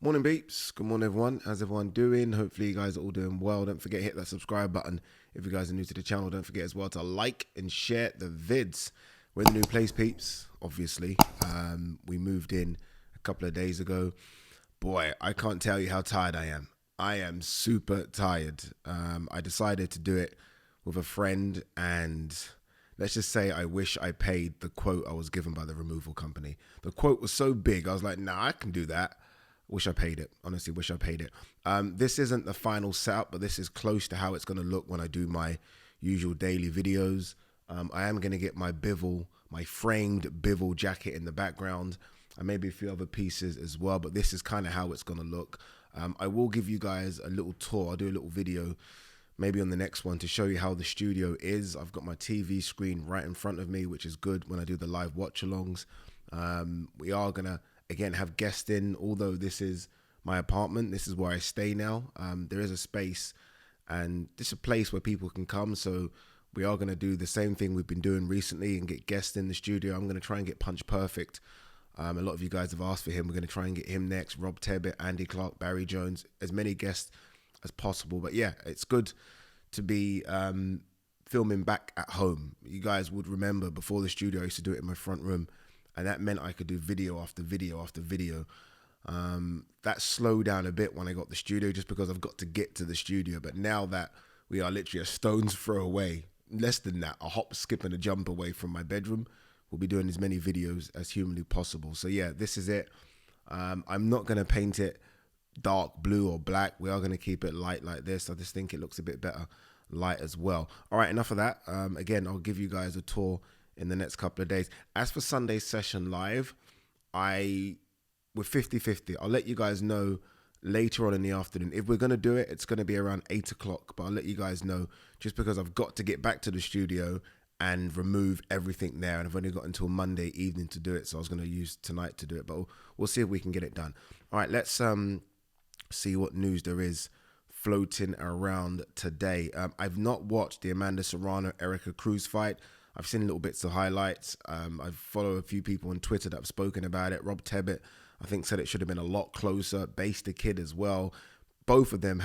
Morning beeps, good morning everyone, how's everyone doing? Hopefully you guys are all doing well. Don't forget to hit that subscribe button. If you guys are new to the channel, don't forget as well to like and share the vids. We're in the new place peeps, obviously. We moved in a couple of days ago. Boy, I can't tell you how tired I am. I am super tired. I decided to do it with a friend, and let's just say I wish I paid the quote I was given by the removal company. The quote was so big, I was like, nah, I can do that. Wish I paid it. Honestly, wish I paid it. This isn't the final setup, but this is close to how it's going to look when I do my usual daily videos. I am going to get my bivel, my framed bivel jacket in the background, and maybe a few other pieces as well, but this is kind of how it's going to look. I will give you guys a little tour. I'll do a little video maybe on the next one to show you how the studio is. I've got my TV screen right in front of me, which is good when I do the live watch-alongs. We are going to again have guests in, although this is my apartment, this is where I stay now. There is a space and this is a place where people can come, so we are going to do the same thing we've been doing recently and get guests in the studio. I'm going to try and get Punch Perfect. A lot of you guys have asked for him. We're going to try and get him next. Rob Tebbit, Andy Clark, Barry Jones, as many guests as possible. But yeah, it's good to be filming back at home. You guys would remember before the studio, I used to do it in my front room, and that meant I could do video after video after video. That slowed down a bit when I got the studio, just because I've got to get to the studio. But now that we are literally a stone's throw away, less than that, a hop, skip and a jump away from my bedroom, we'll be doing as many videos as humanly possible. So yeah, this is it. I'm not going to paint it dark blue or black. We are going to keep it light like this. I just think it looks a bit better light as well. All right, enough of that. Again, I'll give you guys a tour in the next couple of days. As for Sunday's session live, we're 50-50. I'll let you guys know later on in the afternoon. If we're going to do it, it's going to be around 8 o'clock, but I'll let you guys know just because I've got to get back to the studio and remove everything there, and I've only got until Monday evening to do it, so I was going to use tonight to do it, but we'll see if we can get it done. All right, let's see what news there is floating around today. I've not watched the Amanda Serrano Erica Cruz fight. I've seen little bits of highlights. I follow a few people on Twitter that have spoken about it. Rob Tebbit, I think, said it should have been a lot closer. Base the Kid as well. Both of them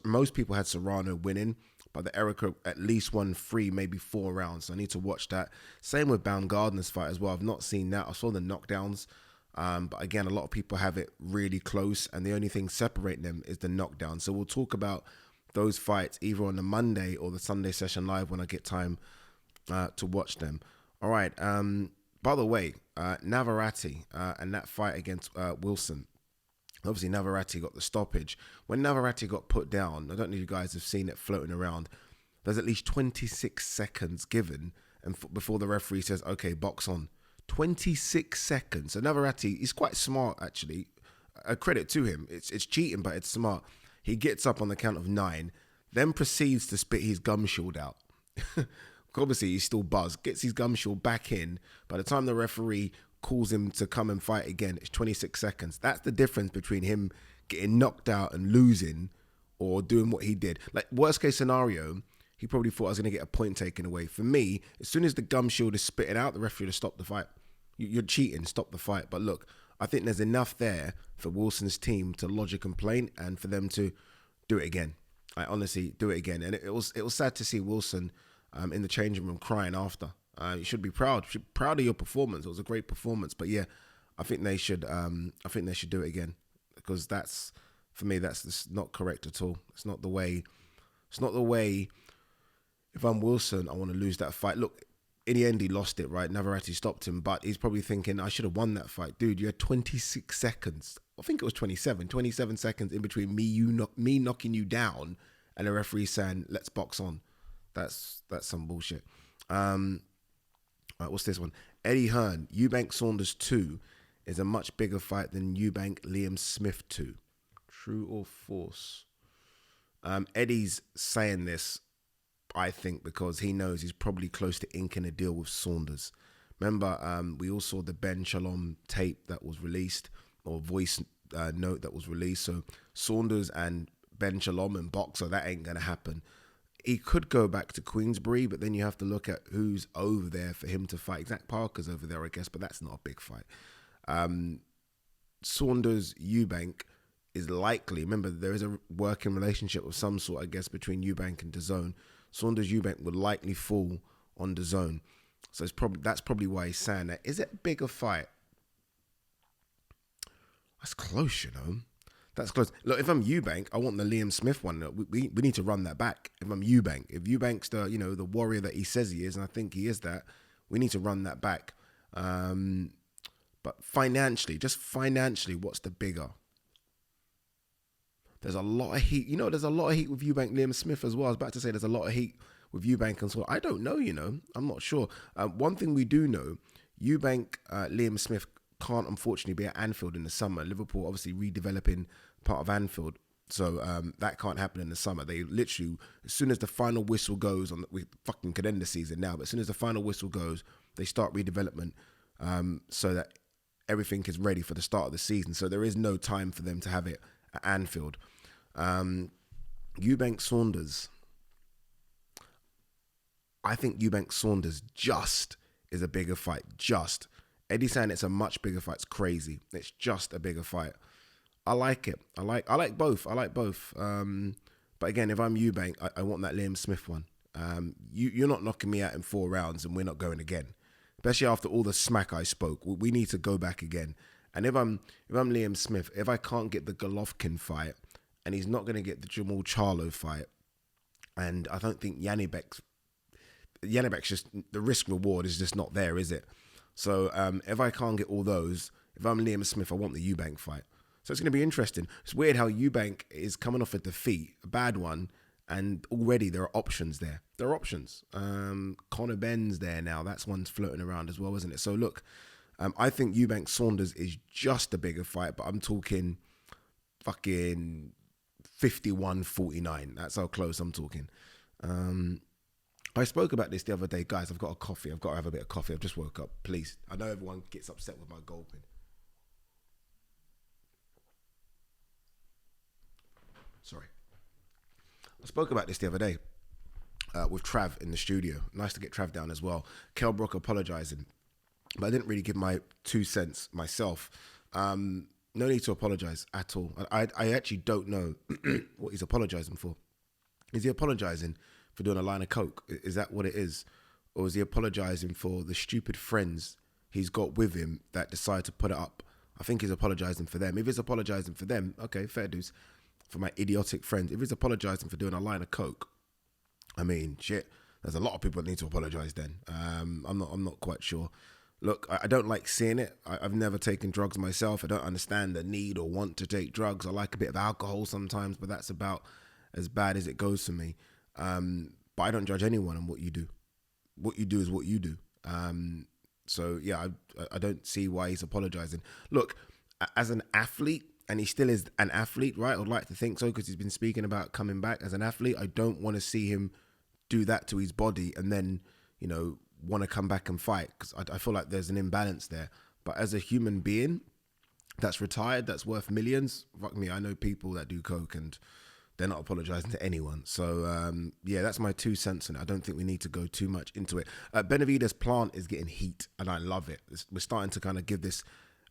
most people had Serrano winning, but the Erica at least won 3, maybe 4 rounds. So I need to watch that. Same with Baumgardner's fight as well. I've not seen that. I saw the knockdowns. But again, a lot of people have it really close, and the only thing separating them is the knockdown. So we'll talk about those fights either on the Monday or the Sunday session live when I get time to watch them. All right. By the way, Navarrete and that fight against Wilson. Obviously, Navarrete got the stoppage. When Navarrete got put down, I don't know if you guys have seen it floating around, there's at least 26 seconds given and before the referee says, okay, box on. 26 seconds. So Navarrete, he's quite smart, actually. A credit to him. It's cheating, but it's smart. He gets up on the count of 9, then proceeds to spit his gum shield out. Obviously, he's still buzzed. Gets his gum shield back in. By the time the referee calls him to come and fight again, it's 26 seconds. That's the difference between him getting knocked out and losing or doing what he did. Like, worst case scenario, he probably thought I was going to get a point taken away. For me, as soon as the gum shield is spitting out, the referee would have stopped the fight. You're cheating, stop the fight. But look, I think there's enough there for Wilson's team to lodge a complaint and for them to do it again. I honestly do it again. And it was sad to see Wilson in the changing room crying after. You should be proud. Proud of your performance. It was a great performance. But yeah, I think they should. I think they should do it again, because that's, for me, that's just not correct at all. It's not the way. It's not the way. If I'm Wilson, I want to lose that fight. Look, in the end, he lost it, right? Navarrete stopped him, but he's probably thinking, I should have won that fight. Dude, you had 26 seconds. I think it was 27 seconds in between me knocking you down and the referee saying, let's box on. That's some bullshit. Right, what's this one? Eddie Hearn, Eubank Saunders 2 is a much bigger fight than Eubank Liam Smith 2. True or false? Eddie's saying this, I think, because he knows he's probably close to inking a deal with Saunders. Remember, we all saw the Ben Shalom tape that was released, or voice note that was released. So Saunders and Ben Shalom and Boxer, that ain't going to happen. He could go back to Queensbury, but then you have to look at who's over there for him to fight. Zach Parker's over there, I guess, but that's not a big fight. Saunders, Eubank, is likely. Remember, there is a working relationship of some sort, I guess, between Eubank and DAZN. Saunders Eubank would likely fall on DAZN. So that's probably why he's saying that. Is it a bigger fight? That's close, you know. That's close. Look, if I'm Eubank, I want the Liam Smith one. We need to run that back. If I'm Eubank, if Eubank's the the warrior that he says he is, and I think he is that, we need to run that back. But financially, just financially, what's the bigger? There's a lot of heat. There's a lot of heat with Eubank, Liam Smith as well. I was about to say there's a lot of heat with Eubank and so I don't know, I'm not sure. One thing we do know, Eubank, Liam Smith can't unfortunately be at Anfield in the summer. Liverpool obviously redeveloping part of Anfield. So that can't happen in the summer. They literally, as soon as the final whistle goes, we fucking could end the season now, but as soon as the final whistle goes, they start redevelopment so that everything is ready for the start of the season. So there is no time for them to have it at Anfield. Eubank Saunders. I think Eubank Saunders just is a bigger fight. Just. Eddie saying it's a much bigger fight. It's crazy. It's just a bigger fight. I like it. I like both. But again, if I'm Eubank, I want that Liam Smith one. You're not knocking me out in 4 rounds and we're not going again. Especially after all the smack I spoke. We need to go back again. And if I'm Liam Smith, if I can't get the Golovkin fight, and he's not going to get the Jamal Charlo fight, and I don't think Janibek's just, the risk reward is just not there, is it? So if I can't get all those, if I'm Liam Smith, I want the Eubank fight. So it's going to be interesting. It's weird how Eubank is coming off a defeat, a bad one, and already there are options there. There are options. Conor Ben's there now. That's one's floating around as well, isn't it? So look, I think Eubank Saunders is just a bigger fight, but I'm talking fucking 51-49. That's how close I'm talking. I spoke about this the other day. Guys, I've got a coffee. I've got to have a bit of coffee. I've just woke up. Please. I know everyone gets upset with my gulping. Sorry. I spoke about this the other day with Trav in the studio. Nice to get Trav down as well. Kell Brook apologising. But I didn't really give my 2 cents myself. No need to apologise at all. I actually don't know what he's apologising for. Is he apologising for doing a line of coke? Is that what it is? Or is he apologising for the stupid friends he's got with him that decide to put it up? I think he's apologising for them. If he's apologising for them, okay, fair dues. For my idiotic friends. If he's apologising for doing a line of coke, I mean, shit, there's a lot of people that need to apologise then. I'm not quite sure. Look, I don't like seeing it. I've never taken drugs myself. I don't understand the need or want to take drugs. I like a bit of alcohol sometimes, but that's about as bad as it goes for me. But I don't judge anyone on what you do. What you do is what you do. So, yeah, I don't see why he's apologising. Look, as an athlete, and he still is an athlete, right? I'd like to think so because he's been speaking about coming back as an athlete. I don't want to see him do that to his body and then, want to come back and fight because I feel like there's an imbalance there. But as a human being that's retired, that's worth millions, fuck me, I know people that do coke and they're not apologising to anyone. So, yeah, that's my 2 cents on it. I don't think we need to go too much into it. Benavidez' plant is getting heat and I love it. We're starting to kind of give this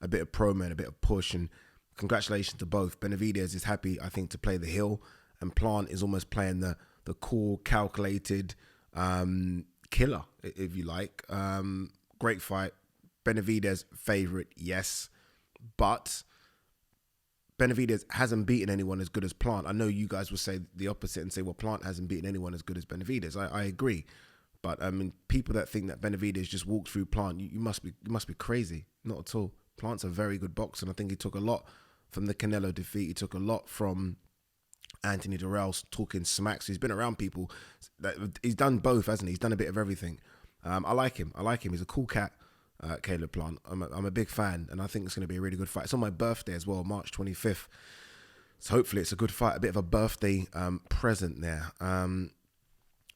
a bit of promo and a bit of push, and congratulations to both. Benavidez is happy, I think, to play the hill, and Plant is almost playing the cool, calculated killer, if you like. Great fight. Benavidez favourite, yes. But Benavidez hasn't beaten anyone as good as Plant. I know you guys will say the opposite and say, well, Plant hasn't beaten anyone as good as Benavidez. I agree. But I mean, people that think that Benavidez just walked through Plant, you must be crazy. Not at all. Plant's a very good boxer, and I think he took a lot from the Canelo defeat. He took a lot from Anthony Durrell talking smack. So he's been around people. He's done both, hasn't he? He's done a bit of everything. I like him. He's a cool cat, Caleb Plant. I'm a big fan, and I think it's going to be a really good fight. It's on my birthday as well, March 25th. So hopefully it's a good fight, a bit of a birthday present there.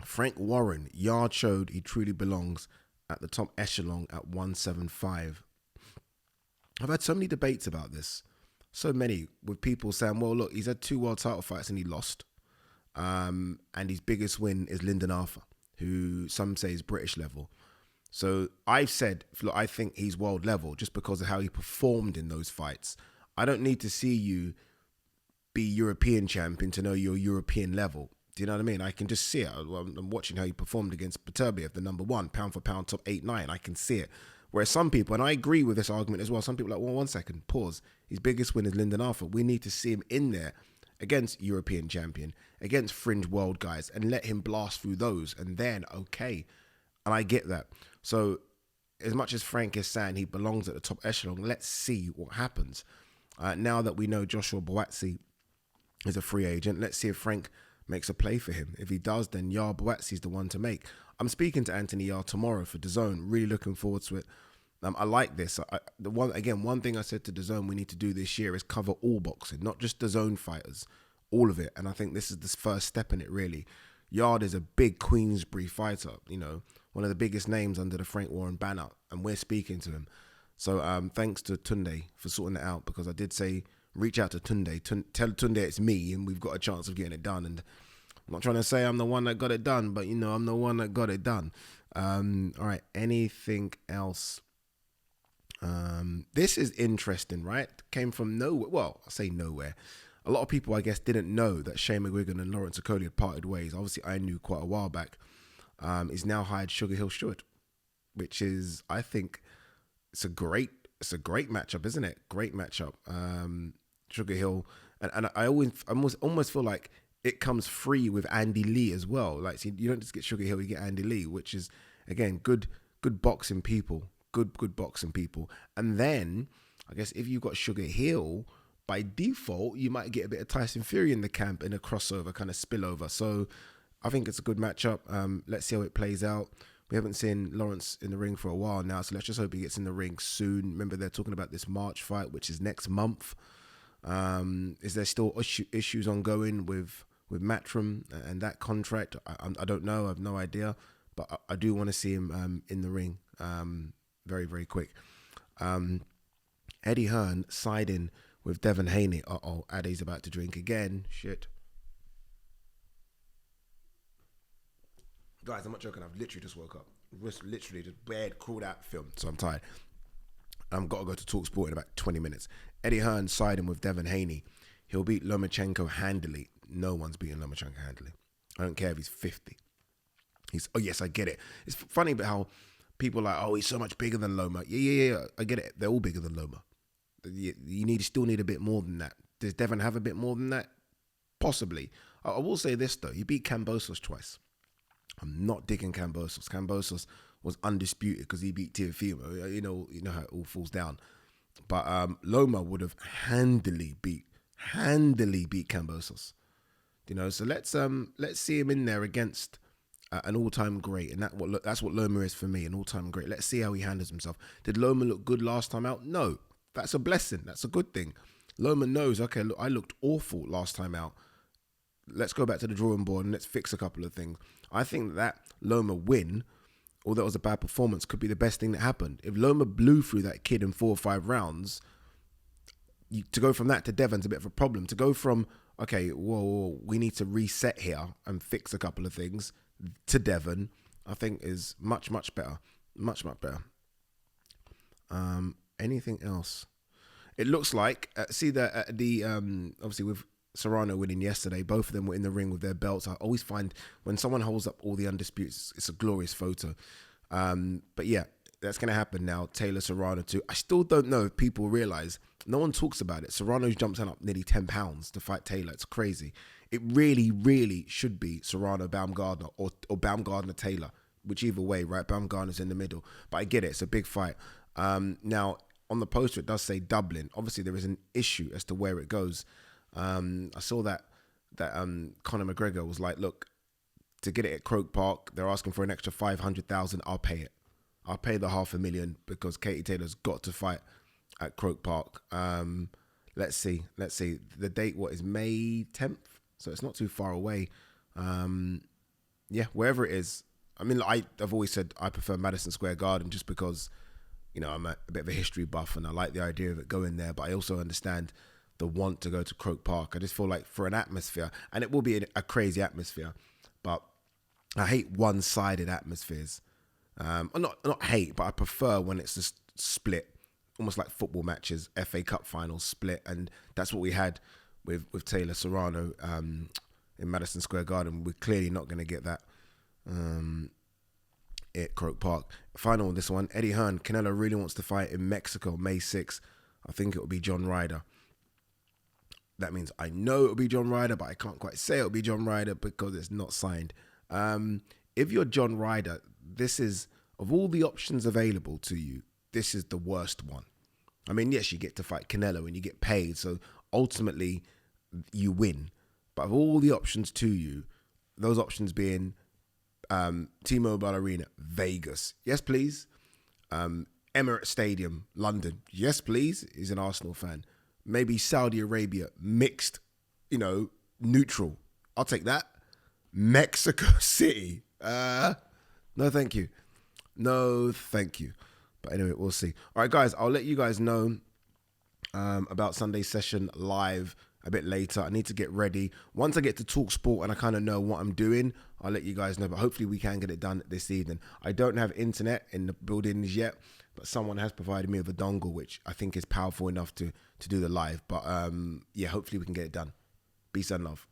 Frank Warren, Yard showed he truly belongs at the top echelon at 175. I've had so many debates about this. So many, with people saying, well, look, he's had 2 world title fights and he lost. And his biggest win is Lyndon Arthur, who some say is British level. So I've said, look, I think he's world level just because of how he performed in those fights. I don't need to see you be European champion to know your European level. Do you know what I mean? I can just see it. I'm watching how he performed against Beterbiev, the number one, pound for pound, top 8-9. I can see it. Whereas some people, and I agree with this argument as well, some people are like, well, 1 second, pause. His biggest win is Lyndon Arthur. We need to see him in there against European champion, against fringe world guys, and let him blast through those. And then, okay. And I get that. So as much as Frank is saying he belongs at the top echelon, let's see what happens. Now that we know Joshua Boatsi is a free agent, let's see if Frank makes a play for him. If he does, then Yar Boatsi is the one to make. I'm speaking to Anthony Yar tomorrow for DAZN. Really looking forward to it. I like this. One thing I said to DAZN we need to do this year is cover all boxing, not just DAZN fighters, all of it. And I think this is the first step in it, really. Yard is a big Queensbury fighter, you know, one of the biggest names under the Frank Warren banner, and we're speaking to him. So thanks to Tunde for sorting it out, because I did say reach out to Tunde, tell Tunde it's me, and we've got a chance of getting it done. And I'm not trying to say I'm the one that got it done, but, you know, I'm the one that got it done. All right, anything else? This is interesting, right? Came from nowhere. Well, I say nowhere. A lot of people, I guess, didn't know that Shane McGuigan and Lawrence Okoli had parted ways. Obviously, I knew quite a while back. He's now hired Sugar Hill Stewart, which is, I think, it's a great matchup, isn't it? Great matchup. Sugar Hill, and I almost feel like it comes free with Andy Lee as well. Like, see, you don't just get Sugar Hill, you get Andy Lee, which is, again, good boxing people. Good boxing people. And then, I guess if you've got Sugar Hill, by default, you might get a bit of Tyson Fury in the camp in a crossover kind of spillover. So I think it's a good matchup. Let's see how it plays out. We haven't seen Lawrence in the ring for a while now, so let's just hope he gets in the ring soon. Remember, they're talking about this March fight, which is next month. Is there still issues ongoing with Matchroom and that contract? I don't know. I have no idea. But I do want to see him in the ring very, very quick. Eddie Hearn siding with Devin Haney. Addy's about to drink again. Shit. Guys, I'm not joking. I've literally just woke up. Literally just bed, crawled out, filmed. So I'm tired. I've got to go to TalkSport in about 20 minutes. Eddie Hearn siding with Devin Haney. He'll beat Lomachenko handily. No one's beating Lomachenko handily. I don't care if he's 50. Oh, yes, I get it. It's funny about how people are like, oh, he's so much bigger than Loma. Yeah. I get it. They're all bigger than Loma. You still need a bit more than that. Does Devin have a bit more than that? Possibly. I will say this, though. He beat Kambosos twice. I'm not digging Kambosos. Kambosos was undisputed because he beat Teofimo. You know how it all falls down. But Loma would have handily beat Kambosos. You know, so let's see him in there against an all-time great, and that's what Loma is for me, an all-time great. Let's see how he handles himself. Did Loma look good last time out? No. That's a blessing. That's a good thing. Loma knows, okay, look, I looked awful last time out. Let's go back to the drawing board and let's fix a couple of things. I think that Loma win, although it was a bad performance, could be the best thing that happened. If Loma blew through that kid in 4 or 5 rounds, to go from that to Devon's a bit of a problem. To go from, okay, whoa, we need to reset here and fix a couple of things, to Devon, I think is much, much better. Much, much better. Anything else? It looks like, obviously with Serrano winning yesterday, both of them were in the ring with their belts. I always find when someone holds up all the undisputes, it's a glorious photo. But yeah, that's going to happen now. Taylor Serrano too. I still don't know if people realize, no one talks about it. Serrano's jumped up nearly 10 pounds to fight Taylor. It's crazy. It really, really should be Serrano, Baumgardner, or Baumgardner, Taylor, whichever way, right? Baumgardner's in the middle. But I get it. It's a big fight. Now, on the poster, it does say Dublin. Obviously, there is an issue as to where it goes. I saw that Conor McGregor was like, look, to get it at Croke Park, they're asking for an extra 500,000. I'll pay it. I'll pay the $500,000 because Katie Taylor's got to fight at Croke Park. Let's see. The date, is May 10th? So it's not too far away. Yeah, wherever it is. I mean, I've always said I prefer Madison Square Garden just because, I'm a bit of a history buff and I like the idea of it going there. But I also understand the want to go to Croke Park. I just feel like for an atmosphere, and it will be a crazy atmosphere, but I hate one-sided atmospheres. Not hate, but I prefer when it's just split, almost like football matches, FA Cup finals split, and that's what we had with Taylor Serrano in Madison Square Garden. We're clearly not going to get that at Croke Park. Final on this one, Eddie Hearn. Canelo really wants to fight in Mexico, May 6th. I think it will be John Ryder. That means I know it'll be John Ryder, but I can't quite say it'll be John Ryder because it's not signed. If you're John Ryder, this is, of all the options available to you, this is the worst one. I mean, yes, you get to fight Canelo and you get paid, so ultimately you win. But of all the options to you, those options being T-Mobile Arena, Vegas, yes please. Emirates Stadium, London, yes please. He's an Arsenal fan. Maybe Saudi Arabia, mixed, neutral. I'll take that. Mexico City, no thank you. No thank you. But anyway, we'll see. All right, guys, I'll let you guys know about Sunday's session live a bit later. I need to get ready. Once I get to Talk Sport and I kind of know what I'm doing, I'll let you guys know. But hopefully we can get it done this evening. I don't have internet in the buildings yet, but someone has provided me with a dongle, which I think is powerful enough to do the live. But yeah, hopefully we can get it done. Peace and love.